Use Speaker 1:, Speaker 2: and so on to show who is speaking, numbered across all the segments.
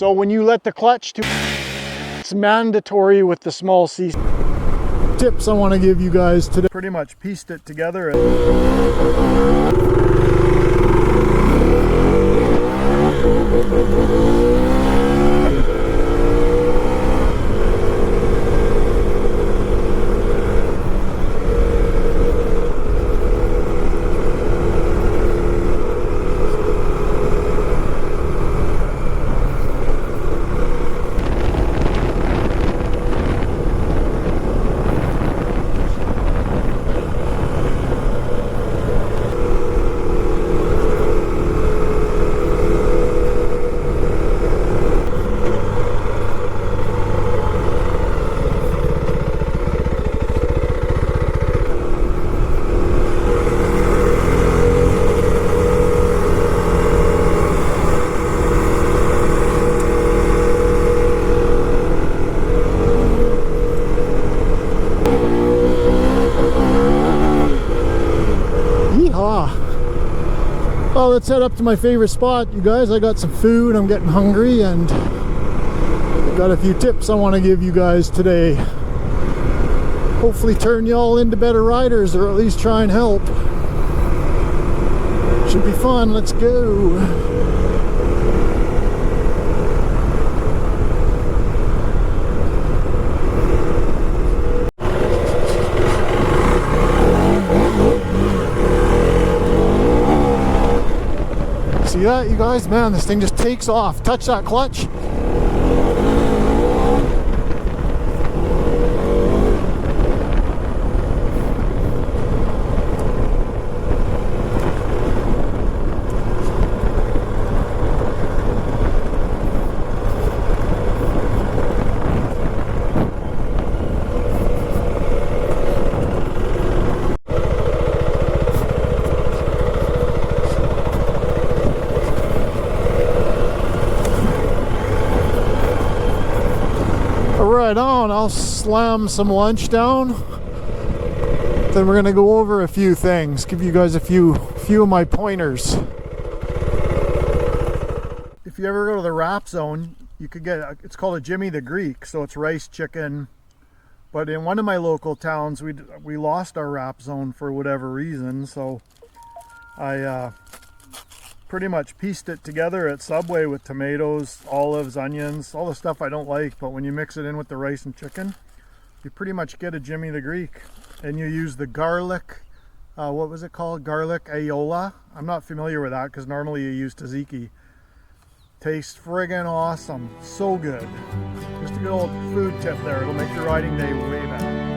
Speaker 1: So when you let the clutch to, it's mandatory with the small C. Tips I want to give you guys today. Pretty much pieced it together. Well, let's head up to my favorite spot, you guys. I got some food, I'm getting hungry, and I've got a few tips I want to give you guys today. Hopefully turn you all into better riders, or at least try and help. Should be fun, let's go. See that, you guys? Man, this thing just takes off. Touch that clutch. Right on, I'll slam some lunch down. Then we're gonna go over a few things, give you guys a few of my pointers. If you ever go to the wrap zone, you could get it's called a Jimmy the Greek, so it's rice, chicken. But in one of my local towns, we lost our wrap zone for whatever reason, so I pretty much pieced it together at Subway with tomatoes, olives, onions, all the stuff I don't like, but when you mix it in with the rice and chicken, you pretty much get a Jimmy the Greek. And you use the garlic, what was it called? Garlic aioli. I'm not familiar with that because normally you use tzatziki. Tastes friggin' awesome, so good. Just a good old food tip there, it'll make your riding day way better.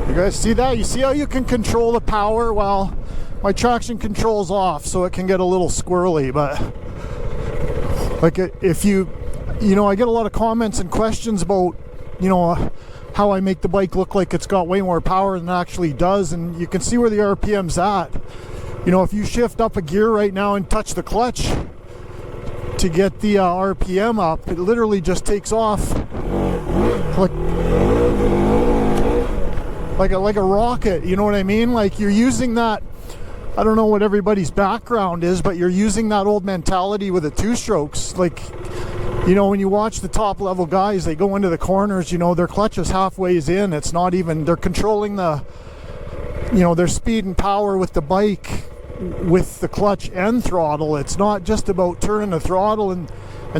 Speaker 1: You guys see that? You see how you can control the power? Well, my traction control's off, so it can get a little squirrely, but like if you know, I get a lot of comments and questions about, you know, how I make the bike look like it's got way more power than it actually does, and you can see where the RPM's at. You know, if you shift up a gear right now and touch the clutch to get the RPM up, it literally just takes off like a rocket, you know what I mean? Like you're using that, I don't know what everybody's background is, but you're using that old mentality with the two strokes. Like, you know, when you watch the top level guys, they go into the corners, you know, their clutch is halfway in. It's not even, they're controlling the, you know, their speed and power with the bike with the clutch and throttle. It's not just about turning the throttle and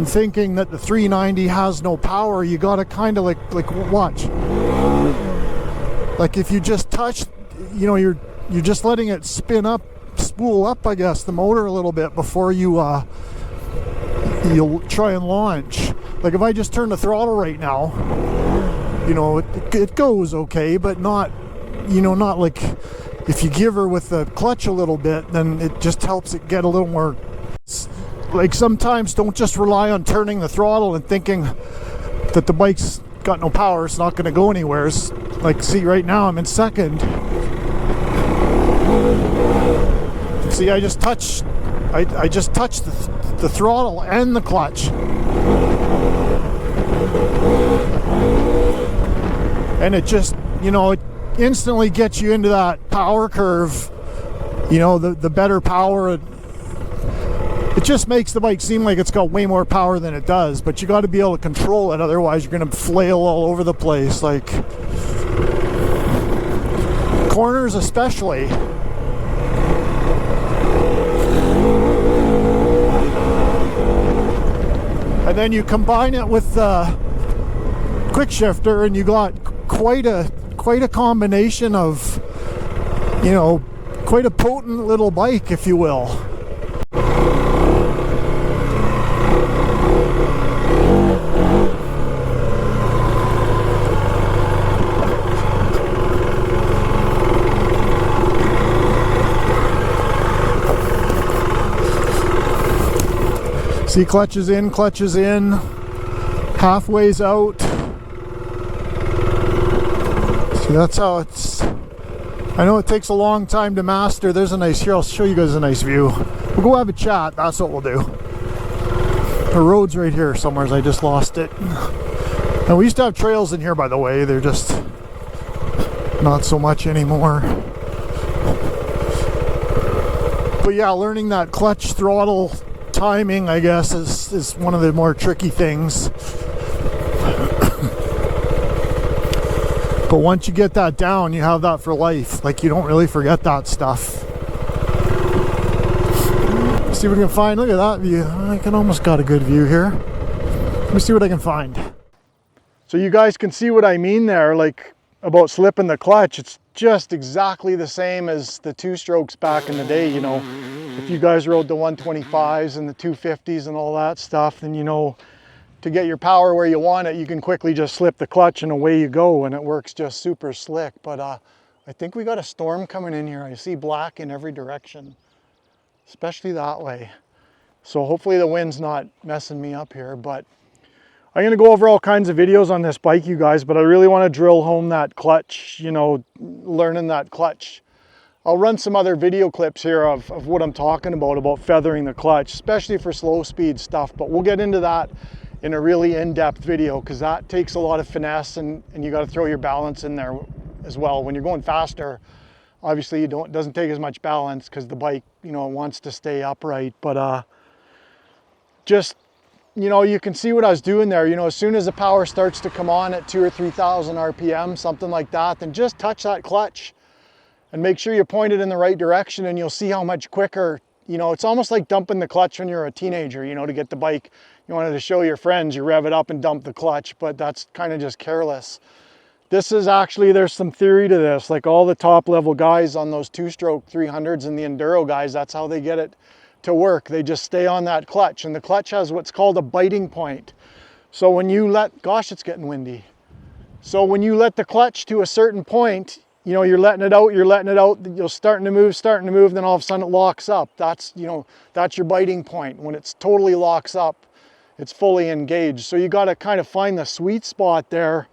Speaker 1: thinking that the 390 has no power. You gotta kind of like watch. Like if you just touch, you know, you're just letting it spin up, spool up, I guess, the motor a little bit before you'll try and launch. Like if I just turn the throttle right now, you know, it goes okay, but not, you know, not like if you give her with the clutch a little bit, then it just helps it get a little more. like sometimes don't just rely on turning the throttle and thinking that the bike's got no power, it's not going to go anywhere. It's like, see, right now I'm in second. See, I just touched the throttle and the clutch. And it just, you know, it instantly gets you into that power curve, you know, the better power. It just makes the bike seem like it's got way more power than it does, but you got to be able to control it, otherwise you're going to flail all over the place, like corners especially. And then you combine it with the quick shifter and you got quite a combination of, you know, quite a potent little bike, if you will. See, clutch is in, halfway's out. See, that's how it's, I know it takes a long time to master. There's a nice, here, I'll show you guys a nice view. We'll go have a chat, that's what we'll do. The road's right here somewhere, I just lost it. And we used to have trails in here, by the way, they're just not so much anymore. But yeah, learning that clutch throttle timing, I guess, is one of the more tricky things. But once you get that down, you have that for life. Like, you don't really forget that stuff. Let's see what we can find. Look at that view. I can almost got a good view here. Let me see what I can find. So you guys can see what I mean there, like about slipping the clutch. It's just exactly the same as the two-strokes back in the day, you know. If you guys rode the 125s and the 250s and all that stuff, then you know, to get your power where you want it, you can quickly just slip the clutch and away you go, and it works just super slick. But I think we got a storm coming in here. I see black in every direction, especially that way. So hopefully the wind's not messing me up here, but I'm going to go over all kinds of videos on this bike, you guys, but I really want to drill home that clutch, you know, learning that clutch. I'll run some other video clips here of what I'm talking about feathering the clutch, especially for slow speed stuff, but we'll get into that in a really in-depth video, because that takes a lot of finesse, and you got to throw your balance in there as well. When you're going faster, obviously it doesn't take as much balance because the bike, you know, wants to stay upright, but just, you know, you can see what I was doing there. You know, as soon as the power starts to come on at 2,000 or 3,000 RPM, something like that, then just touch that clutch and make sure you point it in the right direction, and you'll see how much quicker, you know, it's almost like dumping the clutch when you're a teenager, you know, to get the bike. You wanted to show your friends, you rev it up and dump the clutch, but that's kind of just careless. This is actually, there's some theory to this, like all the top level guys on those two-stroke 300s and the enduro guys, that's how they get it to work. They just stay on that clutch, and the clutch has what's called a biting point. So when you let, gosh, it's getting windy. So when you let the clutch to a certain point, you know, you're letting it out, you're starting to move, then all of a sudden it locks up. That's, you know, that's your biting point. When it's totally locks up, it's fully engaged. So you got to kind of find the sweet spot there.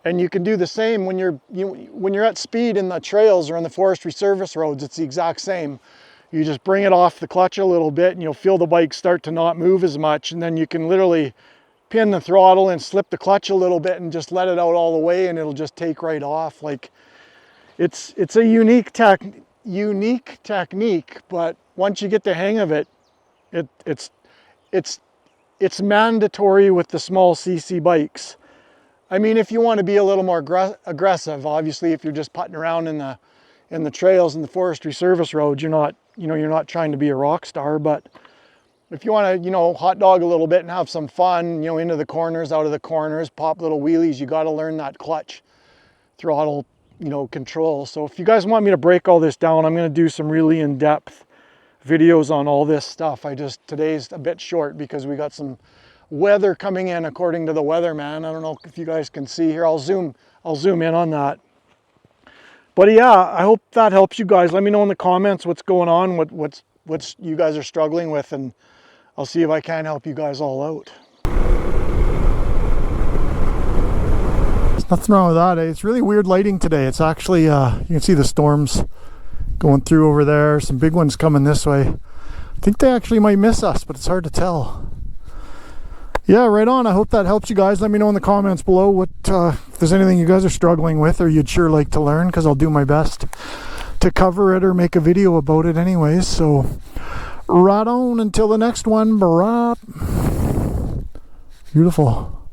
Speaker 1: And you can do the same when you're at speed in the trails or in the forestry service roads. It's the exact same. You just bring it off the clutch a little bit, and you'll feel the bike start to not move as much, and then you can literally pin the throttle and slip the clutch a little bit and just let it out all the way, and it'll just take right off. Like, it's a unique technique, but once you get the hang of it, it's mandatory with the small CC bikes. I mean, if you want to be a little more aggressive, obviously, if you're just putting around in the trails and the forestry service roads, you're not trying to be a rock star. But if you want to, you know, hot dog a little bit and have some fun, you know, into the corners, out of the corners, pop little wheelies, you got to learn that clutch throttle, you know, control. So if you guys want me to break all this down, I'm going to do some really in-depth videos on all this stuff. Today's a bit short because we got some weather coming in according to the weatherman. I don't know if you guys can see here. I'll zoom in on that. But yeah, I hope that helps you guys. Let me know in the comments what's going on, what you guys are struggling with, and I'll see if I can help you guys all out. There's nothing wrong with that. It's really weird lighting today. It's actually, you can see the storms going through over there. Some big ones coming this way. I think they actually might miss us, but it's hard to tell. Yeah, right on. I hope that helps you guys. Let me know in the comments below what if there's anything you guys are struggling with or you'd sure like to learn, because I'll do my best to cover it or make a video about it anyways. So right on until the next one. Beautiful.